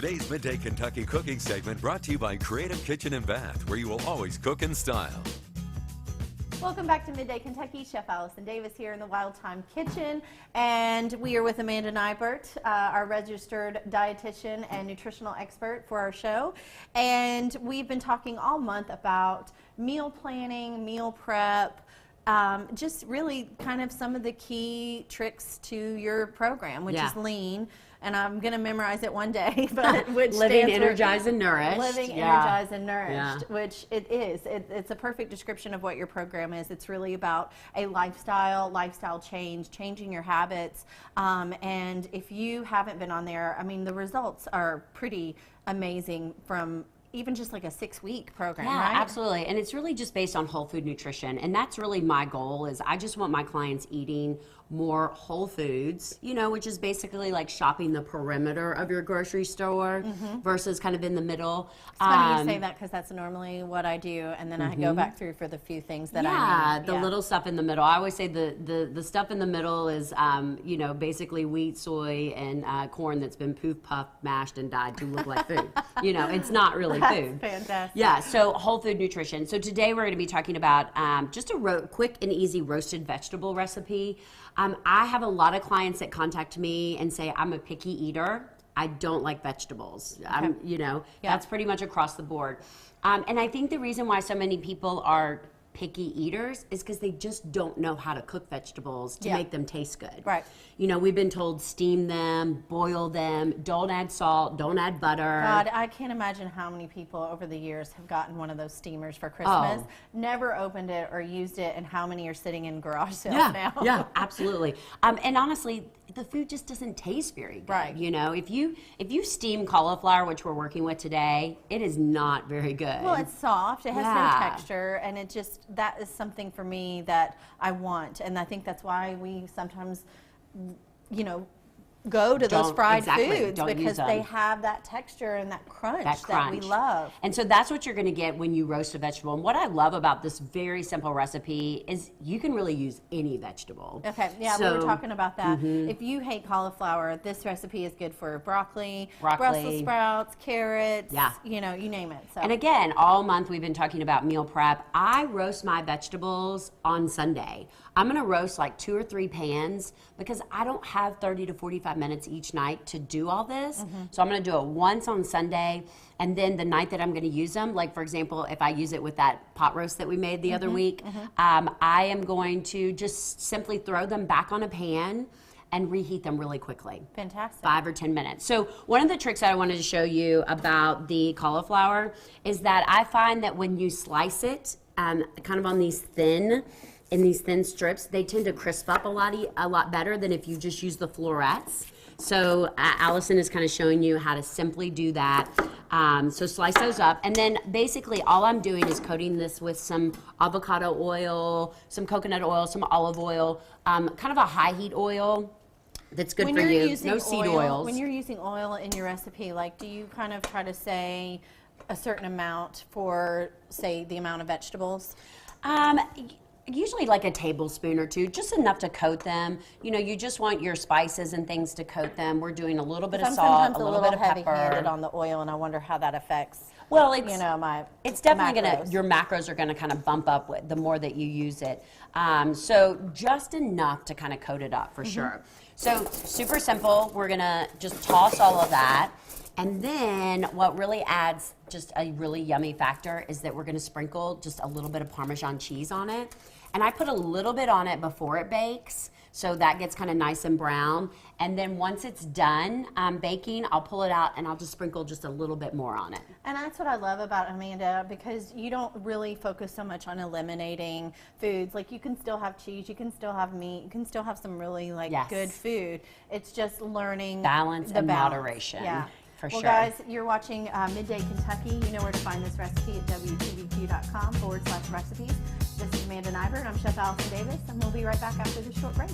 Today's Midday Kentucky cooking segment brought to you by Creative Kitchen and Bath, where you will always cook in style. Welcome back to Midday Kentucky. Chef Allison Davis here in the Wild Time Kitchen, and we are with Amanda Nighbert, our registered dietitian and nutritional expert for our show. And we've been talking all month about meal planning, meal prep, just really kind of some of the key tricks to your program, which is lean. And I'm going to memorize it one day, but which living, energized, and nourished. Living, energized, and nourished, which it is. It's a perfect description of what your program is. It's really about a lifestyle change, changing your habits. And if you haven't been on there, I mean, the results are pretty amazing from even just like a 6-week program, right? Yeah, absolutely. And it's really just based on whole food nutrition. And that's really my goal, is I just want my clients eating more whole foods, you know, which is basically like shopping the perimeter of your grocery store versus kind of in the middle. It's funny you say that, because that's normally what I do, and then I go back through for the few things that I need. The little stuff in the middle. I always say the stuff in the middle is, you know, basically wheat, soy, and corn that's been poof, puffed, mashed, and dyed to look like food. You know, it's not really food. Fantastic. Yeah, so whole food nutrition. So today we're going to be talking about just a quick and easy roasted vegetable recipe. I have a lot of clients that contact me and say, I'm a picky eater. I don't like vegetables. You know, that's pretty much across the board. And I think the reason why so many people are picky eaters is because they just don't know how to cook vegetables to make them taste good. Right. You know, we've been told steam them, boil them, don't add salt, don't add butter. God, I can't imagine how many people over the years have gotten one of those steamers for Christmas, never opened it or used it, and how many are sitting in garage sales now. Yeah, absolutely. And honestly, the food just doesn't taste very good. Right. You know, if you steam cauliflower, which we're working with today, it is not very good. Well, it's soft. It has no texture, and it just, that is something for me that I want, and I think that's why we sometimes, you know, go to those fried foods, because they have that texture and that crunch that we love. And so that's what you're going to get when you roast a vegetable. And what I love about this very simple recipe is you can really use any vegetable. Okay, yeah, we were talking about that. If you hate cauliflower, this recipe is good for broccoli, Brussels sprouts, carrots, you know, you name it. So. And again, all month we've been talking about meal prep. I roast my vegetables on Sunday. I'm going to roast like 2 or 3 pans because I don't have 30 to 45 minutes each night to do all this. So I'm going to do it once on Sunday, and then the night that I'm going to use them, like for example, if I use it with that pot roast that we made the other week, I am going to just simply throw them back on a pan and reheat them really quickly. Fantastic. 5 or 10 minutes. So one of the tricks that I wanted to show you about the cauliflower is that I find that when you slice it kind of on these thin strips, they tend to crisp up a lot better than if you just use the florets. So Allison is kind of showing you how to simply do that. So slice those up, and then basically all I'm doing is coating this with some avocado oil, some coconut oil, some olive oil, kind of a high heat oil that's good for you. No seed oils. When you're using oil in your recipe, like, do you kind of try to say a certain amount for, say, the amount of vegetables? Usually like a tablespoon or 2, just enough to coat them. You know, you just want your spices and things to coat them. We're doing a little bit of salt, a little bit of pepper. Heavy-handed on the oil, and I wonder how that affects. Well, it's, you know, it's definitely going to, your macros are going to kind of bump up with the more that you use it. So just enough to kind of coat it up for sure. So super simple. We're going to just toss all of that. And then what really adds just a really yummy factor is that we're going to sprinkle just a little bit of Parmesan cheese on it. And I put a little bit on it before it bakes, so that gets kind of nice and brown. And then once it's done baking, I'll pull it out and I'll just sprinkle just a little bit more on it. And that's what I love about Amanda, because you don't really focus so much on eliminating foods. Like, you can still have cheese, you can still have meat, you can still have some really good food. It's just learning balance and moderation. Yeah. Well, guys, you're watching Midday Kentucky. You know where to find this recipe at WTVQ.com/recipes. This is Amanda Nighbert. I'm Chef Allison Davis, and we'll be right back after this short break.